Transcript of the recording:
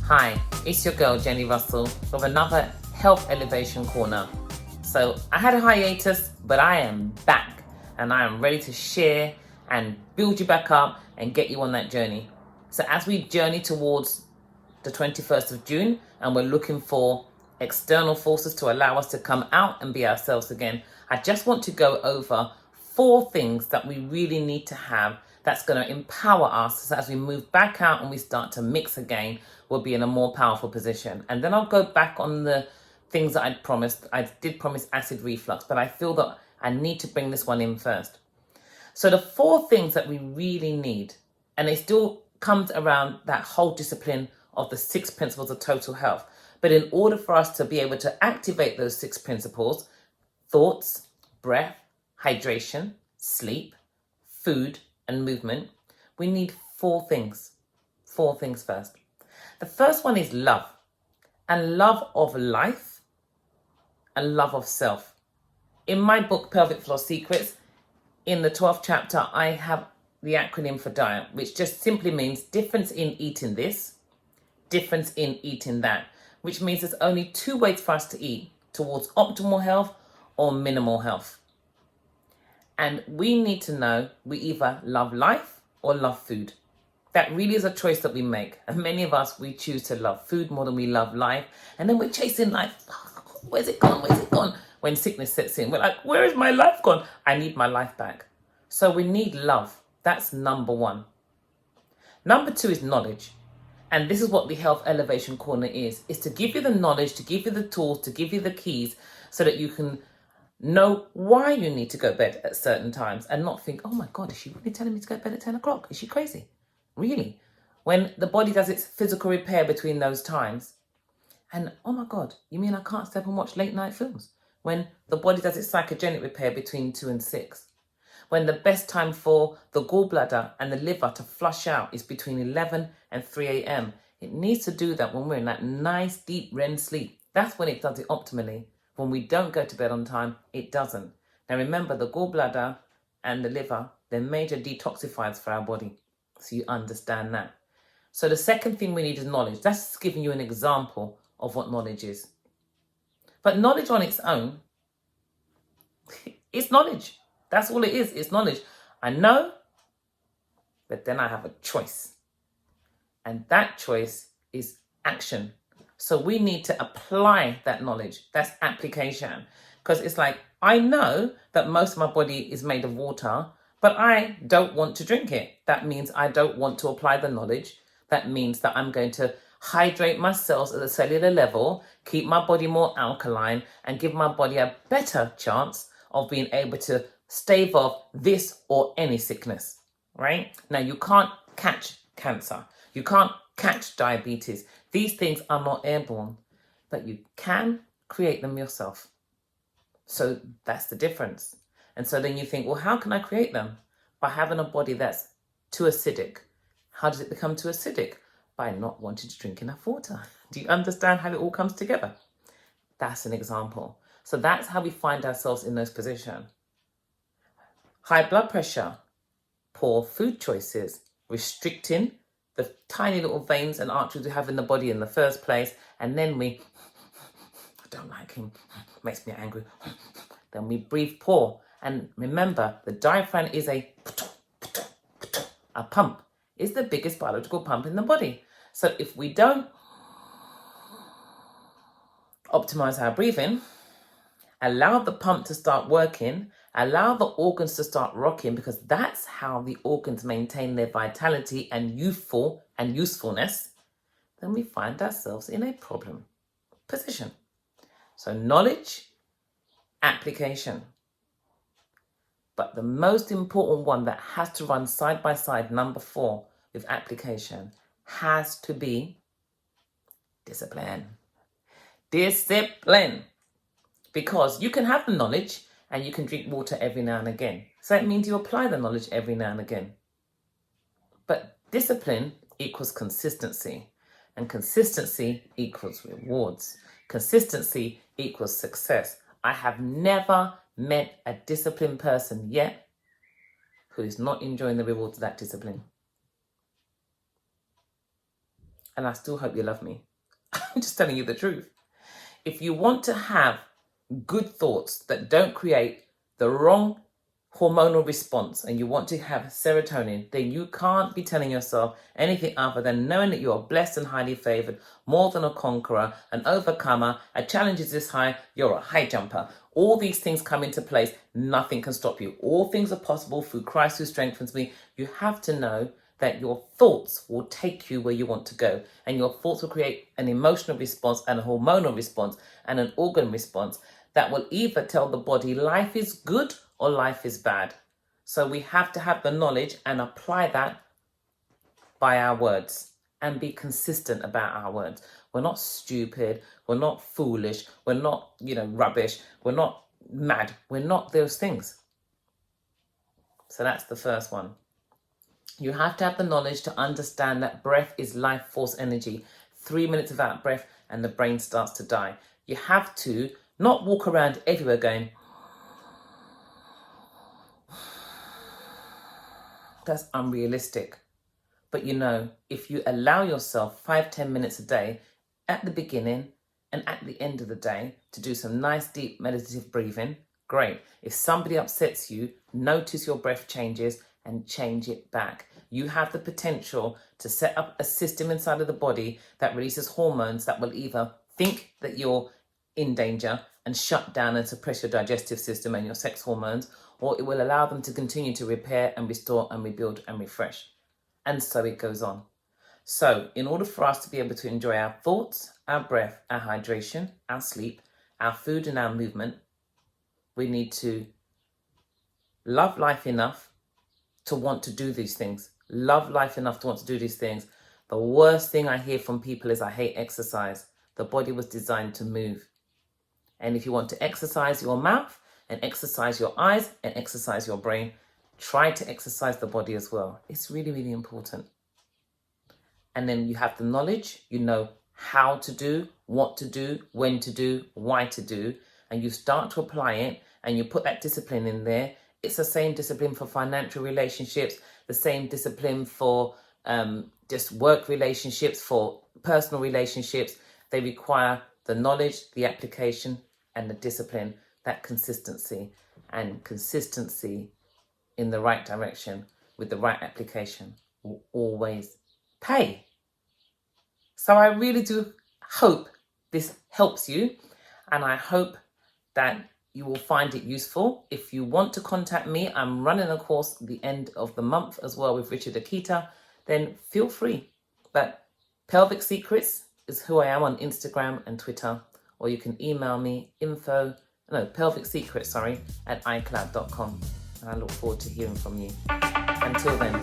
Hi, it's your girl Jenny Russell with another Health Elevation Corner. So I had a hiatus, but I am back and I am ready to share and build you back up and get you on that journey. So as we journey towards the 21st of June and we're looking for external forces to allow us to come out and be ourselves again, I just want to go over 4 things that we really need to have that's going to empower us so as we move back out and we start to mix again, we'll be in a more powerful position. And then I'll go back on the things that I'd promised. I did promise acid reflux, but I feel that I need to bring this one in first. So the 4 things that we really need, and it still comes around that whole discipline of the 6 principles of total health. But in order for us to be able to activate those 6 principles, thoughts, breath, hydration, sleep, food, and movement, we need 4 things. 4 things first. The first one is love, and love of life and love of self. In my book, Pelvic Floor Secrets, in the 12th chapter, I have the acronym for diet, which just simply means difference in eating this, difference in eating that, which means there's only 2 ways for us to eat, towards optimal health or minimal health. And we need to know we either love life or love food. That really is a choice that we make. And many of us, we choose to love food more than we love life. And then we're chasing life. Where's it gone? Where's it gone? When sickness sets in, we're like, where is my life gone? I need my life back. So we need love. That's number 1. Number 2 is knowledge. And this is what the Health Elevation Corner is to give you the knowledge, to give you the tools, to give you the keys so that you can know why you need to go to bed at certain times and not think, oh my God, is she really telling me to go to bed at 10 o'clock? Is she crazy? Really? When the body does its physical repair between those times. And oh my God, you mean I can't step and watch late night films? When the body does its psychogenic repair between 2 and 6. When the best time for the gallbladder and the liver to flush out is between 11 and 3 a.m. It needs to do that when we're in that nice deep REM sleep. That's when it does it optimally. When we don't go to bed on time, it doesn't. Now remember, the gallbladder and the liver, they're major detoxifiers for our body. So you understand that. So the second thing we need is knowledge. That's giving you an example of what knowledge is. But knowledge on its own, it's knowledge. That's all it is. It's knowledge. I know, but then I have a choice. And that choice is action. So we need to apply that knowledge. That's application. Because it's like, I know that most of my body is made of water, but I don't want to drink it. That means I don't want to apply the knowledge. That means that I'm going to hydrate my cells at the cellular level, keep my body more alkaline, and give my body a better chance of being able to stave off this or any sickness, right? Now, you can't catch cancer. You can't catch diabetes. These things are not airborne, but you can create them yourself. So that's the difference. And so then you think, well, how can I create them? By having a body that's too acidic. How does it become too acidic? By not wanting to drink enough water. Do you understand how it all comes together? That's an example. So that's how we find ourselves in those positions. High blood pressure, poor food choices, restricting the tiny little veins and arteries we have in the body in the first place. And then I don't like him, makes me angry. Then we breathe poor. And remember, the diaphragm is a pump. It's the biggest biological pump in the body. So if we don't optimize our breathing, allow the pump to start working, allow the organs to start rocking, because that's how the organs maintain their vitality and usefulness, then we find ourselves in a problem position. So knowledge, application. But the most important one that has to run side by side, number 4, with application, has to be discipline. Discipline. Because you can have the knowledge and you can drink water every now and again. So it means you apply the knowledge every now and again. But discipline equals consistency. And consistency equals rewards. Consistency equals success. I have never met a disciplined person yet who is not enjoying the rewards of that discipline. and I still hope you love me. I'm just telling you the truth. If you want to have good thoughts that don't create the wrong hormonal response and you want to have serotonin, then you can't be telling yourself anything other than knowing that you are blessed and highly favored, more than a conqueror, an overcomer, a challenge is this high, you're a high jumper. All these things come into place. Nothing can stop you. All things are possible through Christ who strengthens me. You have to know that your thoughts will take you where you want to go, and your thoughts will create an emotional response and a hormonal response and an organ response that will either tell the body life is good or life is bad. So we have to have the knowledge and apply that by our words and be consistent about our words. We're not stupid, we're not foolish, we're not, rubbish, we're not mad, we're not those things. So that's the first one. You have to have the knowledge to understand that breath is life force energy. 3 minutes without breath and the brain starts to die. You have to not walk around everywhere going, that's unrealistic. But if you allow yourself 5-10 minutes a day at the beginning and at the end of the day to do some nice deep meditative breathing, great. If somebody upsets you, notice your breath changes and change it back. You have the potential to set up a system inside of the body that releases hormones that will either think that you're in danger and shut down and suppress your digestive system and your sex hormones, or it will allow them to continue to repair and restore and rebuild and refresh. And so it goes on. So in order for us to be able to enjoy our thoughts, our breath, our hydration, our sleep, our food and our movement, we need to love life enough to want to do these things. Love life enough to want to do these things. The worst thing I hear from people is I hate exercise. The body was designed to move. And if you want to exercise your mouth and exercise your eyes and exercise your brain, try to exercise the body as well. It's really, really important. And then you have the knowledge, you know how to do, what to do, when to do, why to do, and you start to apply it and you put that discipline in there. It's the same discipline for financial relationships, the same discipline for just work relationships, for personal relationships. They require the knowledge, the application, and the discipline, that consistency. And consistency in the right direction with the right application will always pay. So I really do hope this helps you, and I hope that you will find it useful. If you want to contact me, I'm running a course at the end of the month as well with Richard Akita, then feel free. But Pelvic Secrets is who I am on Instagram and Twitter, or you can email me pelvicsecrets@icloud.com. And I look forward to hearing from you. Until then.